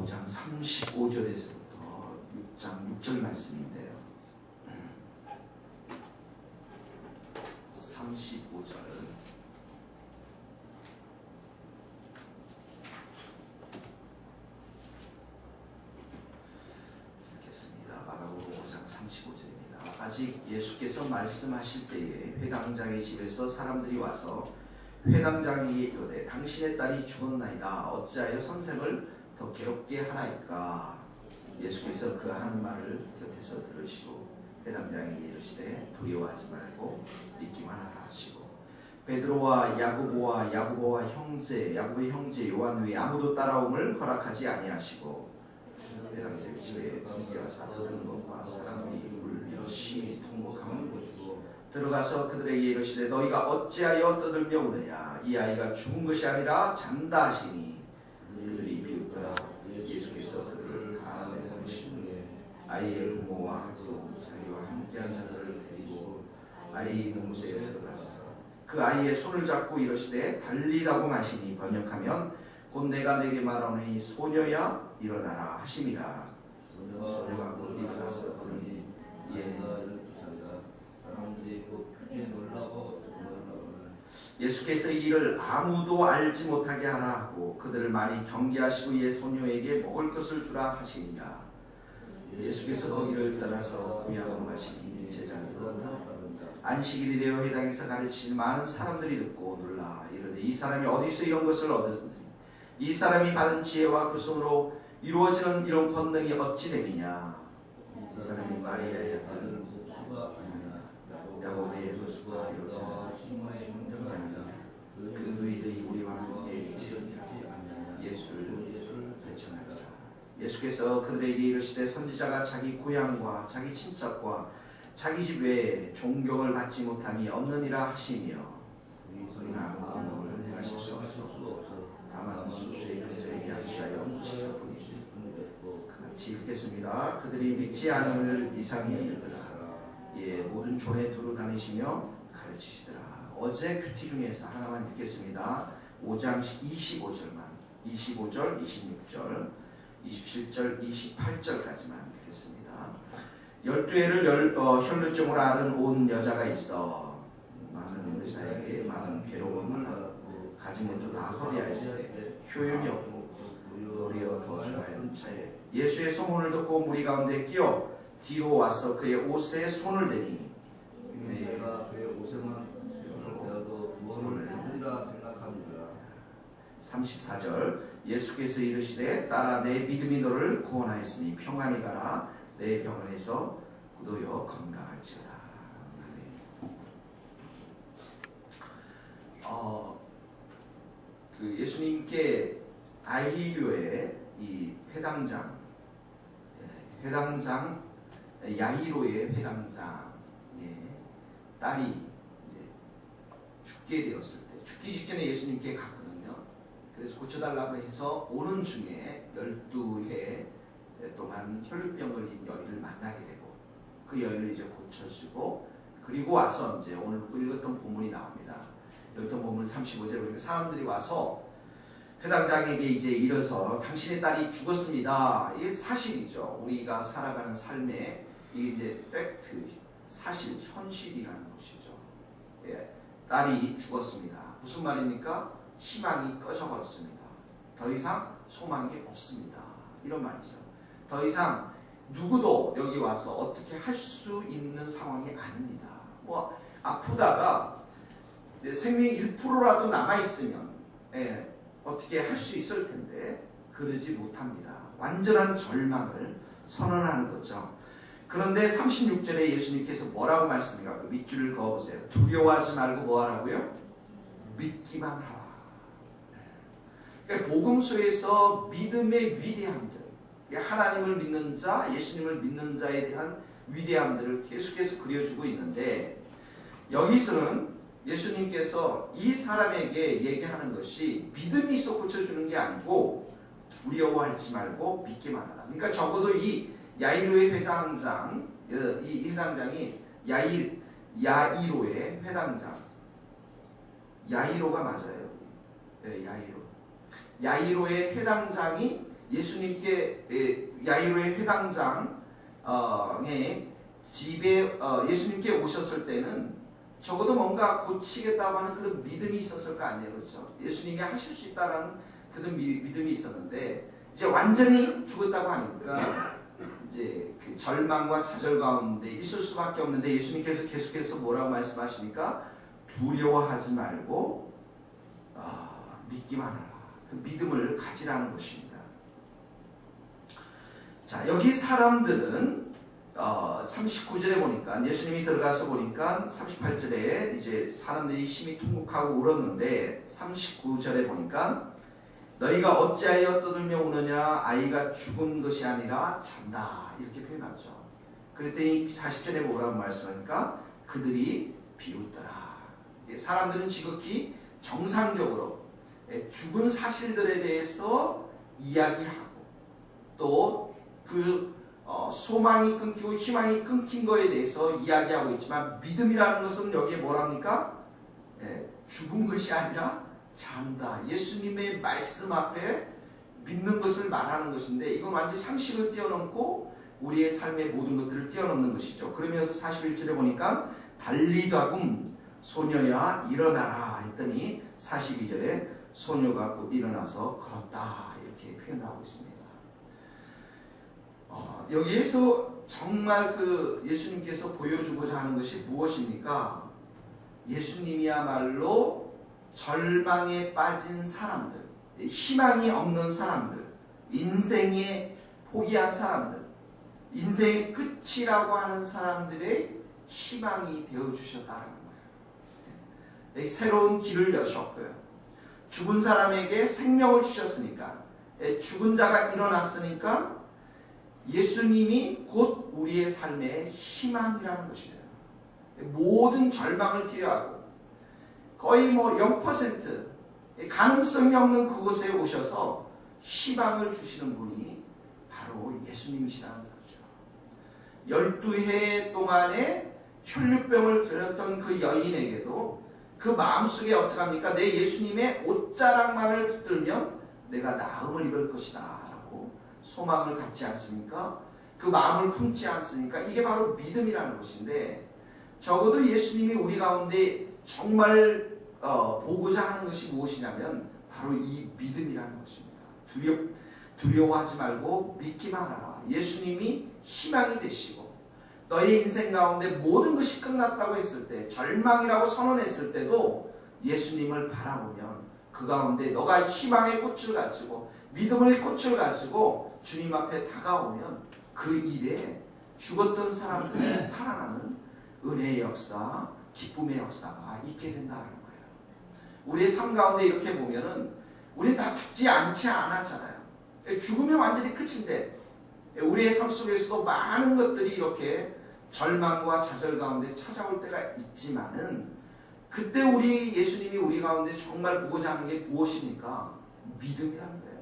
5장 35절에서부터 6장 6절 말씀인데요. 35절 읽겠습니다. 마가복음 5장 35절입니다. 아직 예수께서 말씀하실 때에 회당장의 집에서 사람들이 와서 회당장에게 이르되 당신의 딸이 죽었나이다. 어찌하여 선생을 더 괴롭게 하나이까? 예수께서 그 하는 말을 곁에서 들으시고 회당장에게 이르시되 두려워하지 말고 믿기만 하라 하시고 베드로와 야고보와 야고보의 형제 요한 외에 아무도 따라옴을 허락하지 아니하시고 회당장의 집에 함께 와서 듣는 것과 사람들이 울며 심히 통곡함을 보시고 들어가서 그들에게 이르시되 너희가 어찌하여 떠들며 우느냐? 이 아이가 죽은 것이 아니라 잔다 하시니 그들이 비웃더라. 예수께서 그들을 다 내보내시니 아이의 부모와 또 자기와 함께한 자들을 데리고 아이 있는 곳에 들어가서 그 아이의 손을 잡고 이르시되 달리다고 하시니 번역하면 곧 내가 내게 말하노니 소녀야 일어나라 하심이라. 소녀가 곧 일어나서 그러니 예수께서 이 일을 아무도 알지 못하게 하라 하고 그들을 많이 경계하시고 이에 소녀에게 먹을 것을 주라 하시니라. 예수께서 거기를 따라서 구약으로 가시니 제자들이 안식일이 되어 회당에서 가르치는 많은 사람들이 듣고 놀라 이르되 이 사람이 어디서 이런 것을 얻었느냐? 이 사람이 받은 지혜와 그 손으로 이루어지는 이런 권능이 어찌 됨이냐? 이 사람이 마리아의 아들 야고보의 여수와 여자 그 누이들이 우리와 함께 예수를 대청하니라. 예수께서 그들에게 이르시되 선지자가 자기 고향과 자기 친척과 자기 집 외에 존경을 받지 못함이 없느니라 하시며 그는 아무 권능을 행하실 수 없어 다만 수수의 형제에게 안수하여 묻히실 뿐이니 같이 읽겠습니다. 그들이 믿지 않음을 이상히 여겼더라. 예, 모든 촌에 두루 다니시며 가르치시더라. 어제 큐티 중에서 하나만 읽겠습니다. 5장 25절만 25절, 26절, 27절, 28절까지만 읽겠습니다. 12해를 혈루증으로 앓은 온 여자가 있어 많은 의사에게 많은 괴로움을 받았고 가진 것도 다 허비하였으되 효용이 없고 도리어 더 좋아하는 차에 예수의 소문을 듣고 무리 가운데 끼어 뒤로 와서 그의 옷에 손을 대니 내가 그의 옷에만 되어도 무엇을 하리라 생각합니다. 34절 예수께서 이르시되 딸아 내 믿음이 너를 구원하였으니 평안히 가라 내 병원에서 굳어여 건강할지어다. 그 예수님께 아히료의 이 회당장 야이로의 회당장 딸이 이제 죽게 되었을 때 죽기 직전에 예수님께 갔거든요. 그래서 고쳐달라고 해서 오는 중에 12해 동안 혈루병 걸린 여인을 만나게 되고 그 여인을 이제 고쳐주고 그리고 와서 이제 오늘 읽었던 본문이 나옵니다. 읽었던 본문 35절에 보니까 사람들이 와서 회당장에게 이제 이르서 당신의 딸이 죽었습니다. 이게 사실이죠. 우리가 살아가는 삶에 이게 이제 팩트, 사실, 현실이라는 것이죠. 예, 딸이 죽었습니다. 무슨 말입니까? 희망이 꺼져버렸습니다. 더 이상 소망이 없습니다. 이런 말이죠. 더 이상 누구도 여기 와서 어떻게 할 수 있는 상황이 아닙니다. 뭐 아프다가 생명이 1%라도 남아있으면 어떻게 할 수 있을 텐데 그러지 못합니다. 완전한 절망을 선언하는 거죠. 그런데 36절에 예수님께서 뭐라고 말씀해요? 그 밑줄을 그어보세요. 두려워하지 말고 뭐 하라고요? 믿기만 하라. 그러니까 복음서에서 믿음의 위대함들, 하나님을 믿는 자, 예수님을 믿는 자에 대한 위대함들을 계속해서 그려주고 있는데 여기서는 예수님께서 이 사람에게 얘기하는 것이 믿음이 있어 고쳐주는 게 아니고 두려워하지 말고 믿기만 하라. 그러니까 적어도 이 야이로의 회당장, 이 회당장이 야이로의 회당장, 야이로가 맞아요. 네, 야이로의 회당장이 예수님께 야이로의 회당장의 집에 예수님께 오셨을 때는 적어도 뭔가 고치겠다고 하는 그런 믿음이 있었을 거 아니에요, 그렇죠? 예수님이 하실 수 있다라는 그런 믿음이 있었는데 이제 완전히 죽었다고 하니까 이제 그 절망과 좌절 가운데 있을 수밖에 없는데 예수님께서 계속해서 뭐라고 말씀하십니까? 두려워하지 말고 믿기만 하라. 그 믿음을 가지라는 것입니다. 자, 여기 사람들은 39절에 보니까 예수님이 들어가서 보니까 38절에 이제 사람들이 심히 통곡하고 울었는데 39절에 보니까 너희가 어찌하여 떠들며 우느냐 아이가 죽은 것이 아니라 잔다 이렇게 표현하죠. 그랬더니 40절에 뭐라고 말씀하니까 그들이 비웃더라. 사람들은 지극히 정상적으로 죽은 사실들에 대해서 이야기하고 또 그 소망이 끊기고 희망이 끊긴 거에 대해서 이야기하고 있지만 믿음이라는 것은 여기에 뭐랍니까? 죽은 것이 아니라 잔다. 예수님의 말씀 앞에 믿는 것을 말하는 것인데 이건 완전히 상식을 뛰어넘고 우리의 삶의 모든 것들을 뛰어넘는 것이죠. 그러면서 41절에 보니까 달리다금 소녀야 일어나라 했더니 42절에 소녀가 곧 일어나서 걸었다 이렇게 표현하고 있습니다. 여기에서 정말 그 예수님께서 보여주고자 하는 것이 무엇입니까? 예수님이야말로 절망에 빠진 사람들, 희망이 없는 사람들, 인생에 포기한 사람들, 인생의 끝이라고 하는 사람들의 희망이 되어주셨다는 거예요. 새로운 길을 여셨고요. 죽은 사람에게 생명을 주셨으니까, 죽은 자가 일어났으니까 예수님이 곧 우리의 삶의 희망이라는 것이에요. 모든 절망을 뒤로하고 거의 0% 가능성이 없는 그곳에 오셔서 희망을 주시는 분이 바로 예수님이시라는 거죠. 12해 동안에 혈류병을 걸렸던 그 여인에게도 그 마음속에 어떻게 합니까? 내 예수님의 옷자락만을 붙들면 내가 나음을 입을 것이다 라고 소망을 갖지 않습니까? 그 마음을 품지 않습니까? 이게 바로 믿음이라는 것인데 적어도 예수님이 우리 가운데 정말 보고자 하는 것이 무엇이냐면 바로 이 믿음이라는 것입니다. 두려워하지 말고 믿기만 하라. 예수님이 희망이 되시고 너의 인생 가운데 모든 것이 끝났다고 했을 때 절망이라고 선언했을 때도 예수님을 바라보면 그 가운데 너가 희망의 꽃을 가지고 믿음의 꽃을 가지고 주님 앞에 다가오면 그 일에 죽었던 사람들이 살아나는 은혜의 역사, 기쁨의 역사가 있게 된다는 거예요. 우리의 삶 가운데 이렇게 보면은 우리는 다 죽지 않았잖아요. 죽으면 완전히 끝인데 우리의 삶 속에서도 많은 것들이 이렇게 절망과 좌절 가운데 찾아올 때가 있지만은 그때 우리 예수님이 우리 가운데 정말 보고자 하는 게 무엇입니까? 믿음이라는 거예요.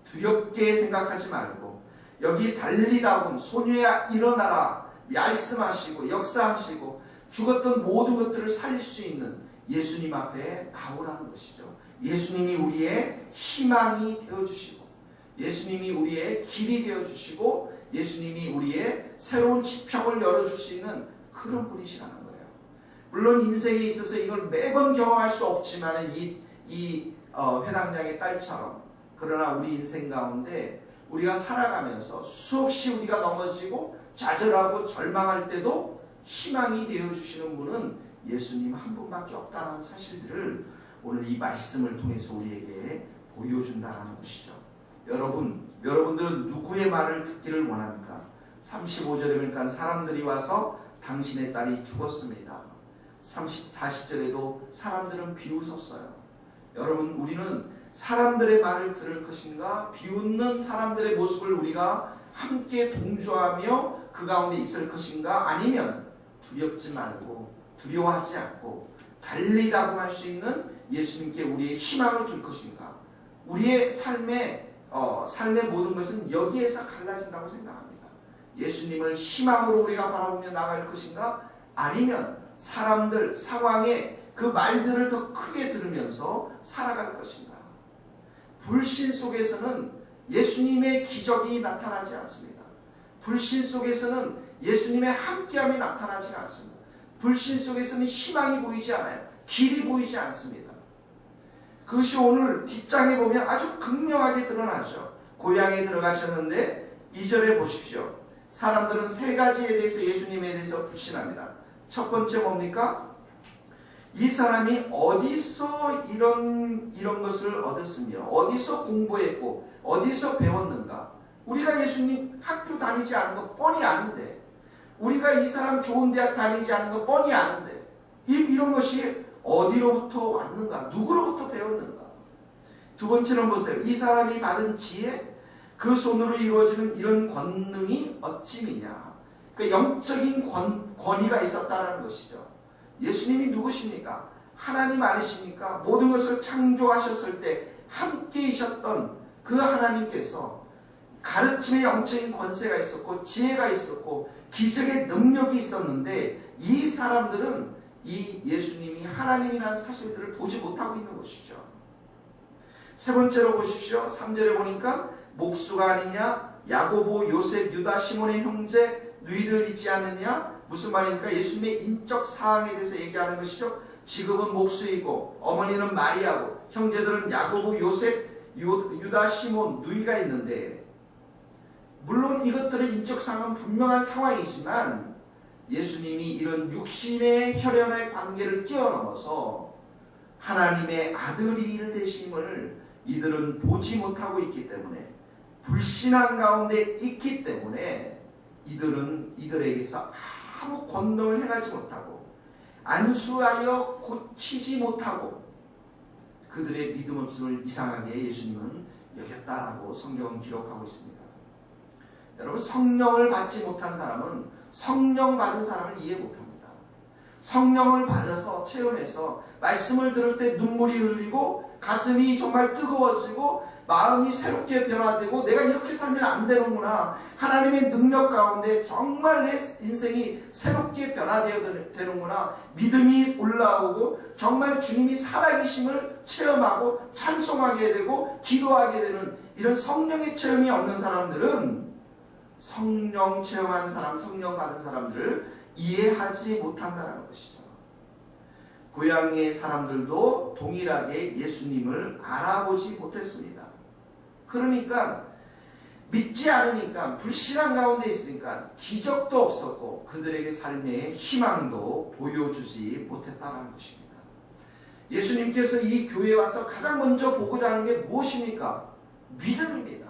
두렵게 생각하지 말고 여기 달리다 보면 소녀야 일어나라 말씀하시고 역사하시고 죽었던 모든 것들을 살릴 수 있는 예수님 앞에 나오라는 것이죠. 예수님이 우리의 희망이 되어주시고 예수님이 우리의 길이 되어주시고 예수님이 우리의 새로운 지평을 열어줄 수 있는 그런 분이시라는 거예요. 물론 인생에 있어서 이걸 매번 경험할 수 없지만 이 회당장의 딸처럼 그러나 우리 인생 가운데 우리가 살아가면서 수없이 우리가 넘어지고 좌절하고 절망할 때도 희망이 되어주시는 분은 예수님 한 분밖에 없다는 사실들을 오늘 이 말씀을 통해서 우리에게 보여준다는 것이죠. 여러분들은 누구의 말을 듣기를 원합니까? 35절에 보니까 사람들이 와서 당신의 딸이 죽었습니다. 40절에도 사람들은 비웃었어요. 여러분, 우리는 사람들의 말을 들을 것인가? 비웃는 사람들의 모습을 우리가 함께 동조하며 그 가운데 있을 것인가? 아니면 두렵지 말고 두려워하지 않고 달리다고 할 수 있는 예수님께 우리의 희망을 둘 것인가? 우리의 삶의 모든 것은 여기에서 갈라진다고 생각합니다. 예수님을 희망으로 우리가 바라보며 나갈 것인가? 아니면 사람들, 상황의 그 말들을 더 크게 들으면서 살아갈 것인가? 불신 속에서는 예수님의 기적이 나타나지 않습니다. 불신 속에서는 예수님의 함께함이 나타나지가 않습니다. 불신 속에서는 희망이 보이지 않아요. 길이 보이지 않습니다. 그것이 오늘 뒷장에 보면 아주 극명하게 드러나죠. 고향에 들어가셨는데 2절에 보십시오. 사람들은 세 가지에 대해서 예수님에 대해서 불신합니다. 첫 번째 뭡니까? 이 사람이 어디서 이런 것을 얻었으며 어디서 공부했고 어디서 배웠는가? 우리가 예수님 학교 다니지 않은 거 뻔히 아는데, 우리가 이 사람 좋은 대학 다니지 않은 거 뻔히 아는데 이런 것이 어디로부터 왔는가? 누구로부터 배웠는가? 두 번째는 보세요. 이 사람이 받은 지혜, 그 손으로 이루어지는 이런 권능이 어찌미냐? 그러니까 영적인 권위가 있었다는 것이죠. 예수님이 누구십니까? 하나님 아니십니까? 모든 것을 창조하셨을 때 함께 계셨던 그 하나님께서 가르침의 영적인 권세가 있었고 지혜가 있었고 기적의 능력이 있었는데, 이 사람들은 이 예수님이 하나님이라는 사실들을 보지 못하고 있는 것이죠. 세 번째로 보십시오. 3절에 보니까 목수가 아니냐, 야고보, 요셉, 유다, 시몬의 형제 너희들 있지 않느냐? 무슨 말입니까? 예수님의 인적 사항에 대해서 얘기하는 것이죠. 지금은 목수이고 어머니는 마리아고 형제들은 야고보, 요셉, 유다, 시몬, 누이가 있는데, 물론 이것들은 인적 상황은 분명한 상황이지만 예수님이 이런 육신의 혈연의 관계를 뛰어넘어서 하나님의 아들이 되심을 이들은 보지 못하고 있기 때문에, 불신앙 가운데 있기 때문에 이들에게서 아무 권능을 행하지 못하고 안수하여 고치지 못하고 그들의 믿음 없음을 이상하게 예수님은 여겼다라고 성경은 기록하고 있습니다. 여러분, 성령을 받지 못한 사람은 성령 받은 사람을 이해 못합니다. 성령을 받아서 체험해서 말씀을 들을 때 눈물이 흘리고 가슴이 정말 뜨거워지고 마음이 새롭게 변화되고 내가 이렇게 살면 안 되는구나, 하나님의 능력 가운데 정말 내 인생이 새롭게 변화되어야 되는구나, 믿음이 올라오고 정말 주님이 살아계심을 체험하고 찬송하게 되고 기도하게 되는 이런 성령의 체험이 없는 사람들은 성령 체험한 사람, 성령 받은 사람들을 이해하지 못한다는 것이죠. 고향의 사람들도 동일하게 예수님을 알아보지 못했습니다. 그러니까 믿지 않으니까, 불신앙 가운데 있으니까 기적도 없었고 그들에게 삶의 희망도 보여주지 못했다는 것입니다. 예수님께서 이 교회에 와서 가장 먼저 보고자 하는 게 무엇입니까? 믿음입니다.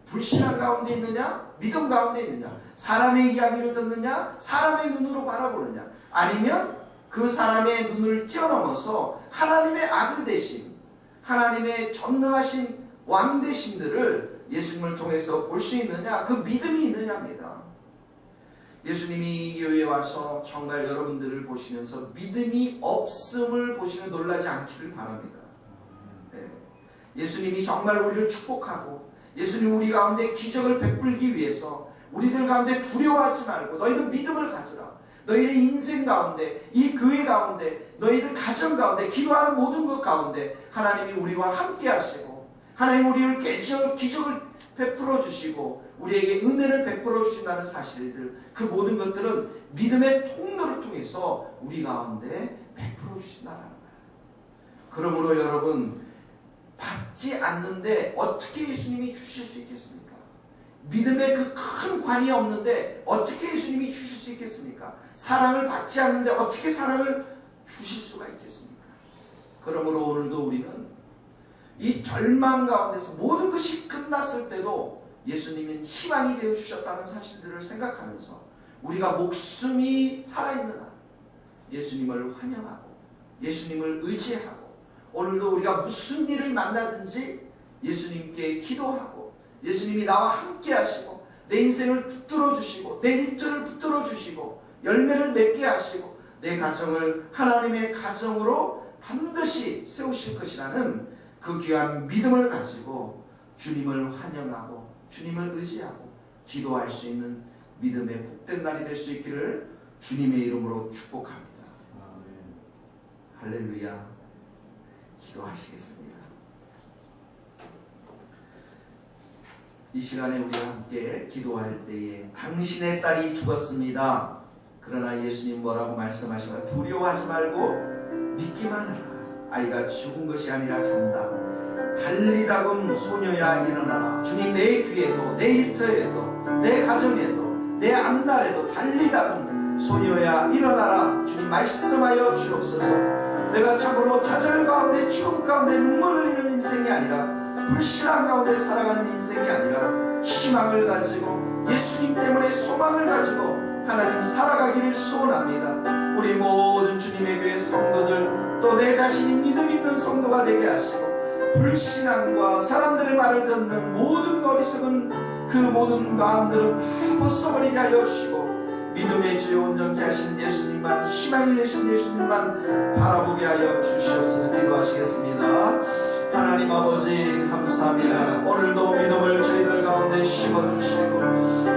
불신앙 가운데 있느냐? 믿음 가운데 있느냐? 사람의 이야기를 듣느냐? 사람의 눈으로 바라보느냐? 아니면 그 사람의 눈을 뛰어넘어서 하나님의 아들 되심, 하나님의 전능하신 왕 되심들을 예수님을 통해서 볼 수 있느냐? 그 믿음이 있느냐입니다. 예수님이 이 교회에 와서 정말 여러분들을 보시면서 믿음이 없음을 보시면 놀라지 않기를 바랍니다. 네. 예수님이 정말 우리를 축복하고 예수님 우리 가운데 기적을 베풀기 위해서 우리들 가운데 두려워하지 말고 너희들 믿음을 가지라. 너희들 인생 가운데, 이 교회 가운데, 너희들 가정 가운데, 기도하는 모든 것 가운데 하나님이 우리와 함께 하시고 하나님 우리를 기적을 베풀어 주시고 우리에게 은혜를 베풀어 주신다는 사실들, 그 모든 것들은 믿음의 통로를 통해서 우리 가운데 베풀어 주신다는 거예요. 그러므로 여러분, 받지 않는데 어떻게 예수님이 주실 수 있겠습니까? 믿음의 그 큰 관이 없는데 어떻게 예수님이 주실 수 있겠습니까? 사랑을 받지 않는데 어떻게 사랑을 주실 수가 있겠습니까? 그러므로 오늘도 우리는 이 절망 가운데서 모든 것이 끝났을 때도 예수님은 희망이 되어 주셨다는 사실들을 생각하면서 우리가 목숨이 살아있는 한 예수님을 환영하고 예수님을 의지하고, 오늘도 우리가 무슨 일을 만나든지 예수님께 기도하고 예수님이 나와 함께 하시고 내 인생을 붙들어 주시고 내 일들을 붙들어 주시고 열매를 맺게 하시고 내 가정을 하나님의 가정으로 반드시 세우실 것이라는 그 귀한 믿음을 가지고 주님을 환영하고 주님을 의지하고 기도할 수 있는 믿음의 복된 날이 될 수 있기를 주님의 이름으로 축복합니다. 할렐루야. 기도하시겠습니다. 이 시간에 우리가 함께 기도할 때에 당신의 딸이 죽었습니다. 그러나 예수님 뭐라고 말씀하시면 두려워하지 말고 믿기만 하라. 아이가 죽은 것이 아니라 잔다. 달리다금 소녀야 일어나라. 주님 내 귀에도 내 일터에도 내 가정에도 내 앞날에도 달리다금 소녀야 일어나라. 주님 말씀하여 주옵소서. 내가 참으로 좌절 가운데 죽음 가운데 눈물을 흘리는 인생이 아니라 불신앙 가운데 살아가는 인생이 아니라 희망을 가지고 예수님 때문에 소망을 가지고 하나님 살아가기를 소원합니다. 우리 모든 주님의 교회 성도들 또 내 자신이 믿음 있는 성도가 되게 하시고 불신앙과 사람들의 말을 듣는 모든 어리석은 그 모든 마음들을 다 벗어버리게 하여 주시고 믿음의 지혜 온전케 하신 예수님만 희망이 되신 예수님만 바라보게 하여 주시옵소서. 기도하시겠습니다. 하나님 아버지 감사합니다. 오늘도 믿음을 저희들 가운데 심어주시고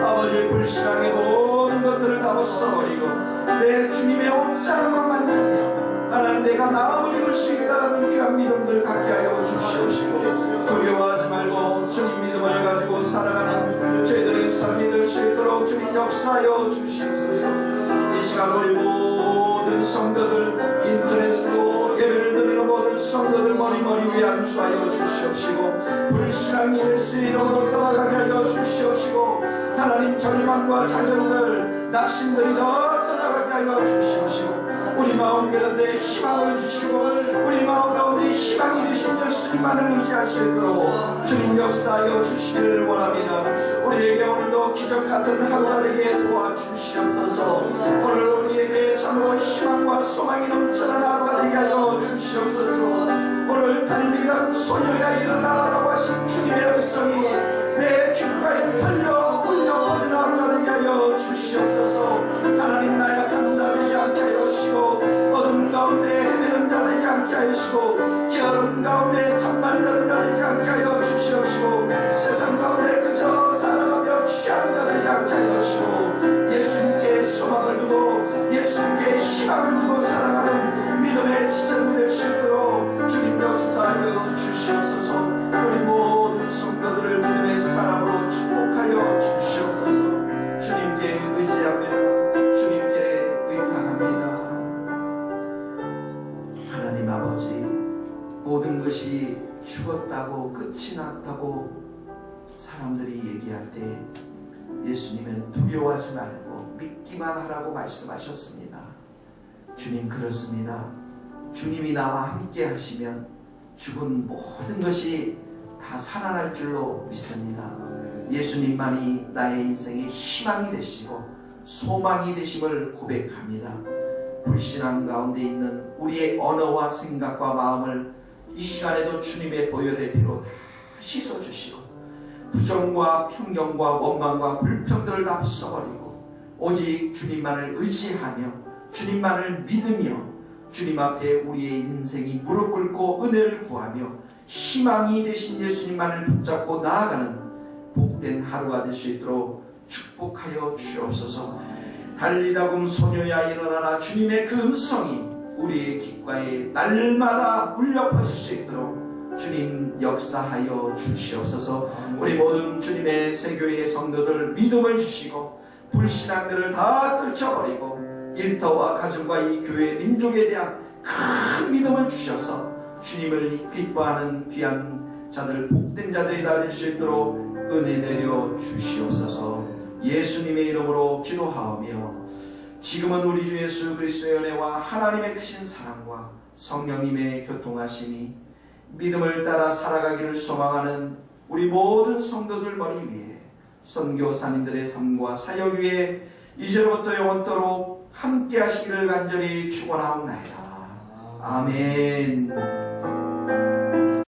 아버지의 불신앙의 모든 것들을 다 벗어버리고 내 주님의 옷자락만 만지며 하나님 내가 나음을 입을 수 있다라는 귀한 믿음들 갖게 하여 주시옵시고 두려워하지 말고 주님 믿음을 가지고 살아가는 저희들의 삶이 될 수 있도록 주님 역사하여 주시옵소서. 이 시간 우리 모든 성도들 인터넷으로 예배를 드리는 모든 성도들 머리 위에 안수하여 주시옵시고 불신앙이 예수의 이름으로 떠나가게 하여 주시옵시고 하나님 절망과 좌절들 낙심들이 더 떠나가게 하여 주시옵시고 우리 마음 가운데 희망을 주시고 우리 마음 가운데 희망이 되신 예수님만을 의지할 수 있도록 주님 역사하여 주시기를 원합니다. 우리에게 오늘도 기적 같은 하루가 되게 도와주시옵소서. 오늘 우리에게 참으로 희망과 소망이 넘치는 하루가 되게 하여 주시옵소서. 오늘 달리던 소녀야 일어나라라고 하신 주님의 음성이 내 귓가에 들려 울려 퍼지는 하루가 되게 하여 주시옵소서. 하나님 나약한 자 되지 않게 하시고 어둠 가운데 헤매는 자 되지 않게 하시고 게으름 가운데 잠만 자는 자 되지 않게 하여 주시옵시고 세상 가운데 그저 살아가며 취하는 자 되지 않게 하시고 예수님께 소망을 두고 예수님께 희망을 두고 살아가는 믿음의 지체들 될 수 있도록 주님 역사하여 주시옵소서. 우리 모든 성도들을 믿음의 사람으로 축복하여 주시옵소서. 주님께 의지합니다. 주님께 의탁합니다. 하나님 아버지 모든 것이 죽었다고 끝이 났다고 사람들이 얘기할 때 예수님은 두려워하지 말고 믿기만 하라고 말씀하셨습니다. 주님 그렇습니다. 주님이 나와 함께 하시면 죽은 모든 것이 다 살아날 줄로 믿습니다. 예수님만이 나의 인생의 희망이 되시고 소망이 되심을 고백합니다. 불신앙 가운데 있는 우리의 언어와 생각과 마음을 이 시간에도 주님의 보혈의 피로 다 씻어주시고 부정과 편견과 원망과 불평들을 다 써버리고 오직 주님만을 의지하며 주님만을 믿으며 주님 앞에 우리의 인생이 무릎 꿇고 은혜를 구하며 희망이 되신 예수님만을 붙잡고 나아가는 복된 하루가 될 수 있도록 축복하여 주옵소서. 달리다금 소녀야 일어나라. 주님의 그 음성이 우리의 귓가에 날마다 울려 퍼질 수 있도록 주님 역사하여 주시옵소서. 우리 모든 주님의 새교회의 성도들 믿음을 주시고 불신앙들을 다 떨쳐버리고 일터와 가정과 이 교회 민족에 대한 큰 믿음을 주셔서 주님을 기뻐하는 귀한 자들 복된 자들이 다 될 수 있도록 은혜 내려 주시옵소서. 예수님의 이름으로 기도하오며 지금은 우리 주 예수 그리스도의 은혜와 하나님의 크신 사랑과 성령님의 교통하심이 믿음을 따라 살아가기를 소망하는 우리 모든 성도들 머리 위에 선교사님들의 삶과 사역 위에 이제로부터 영원토록 함께 하시기를 간절히 축원하옵나이다. 아멘.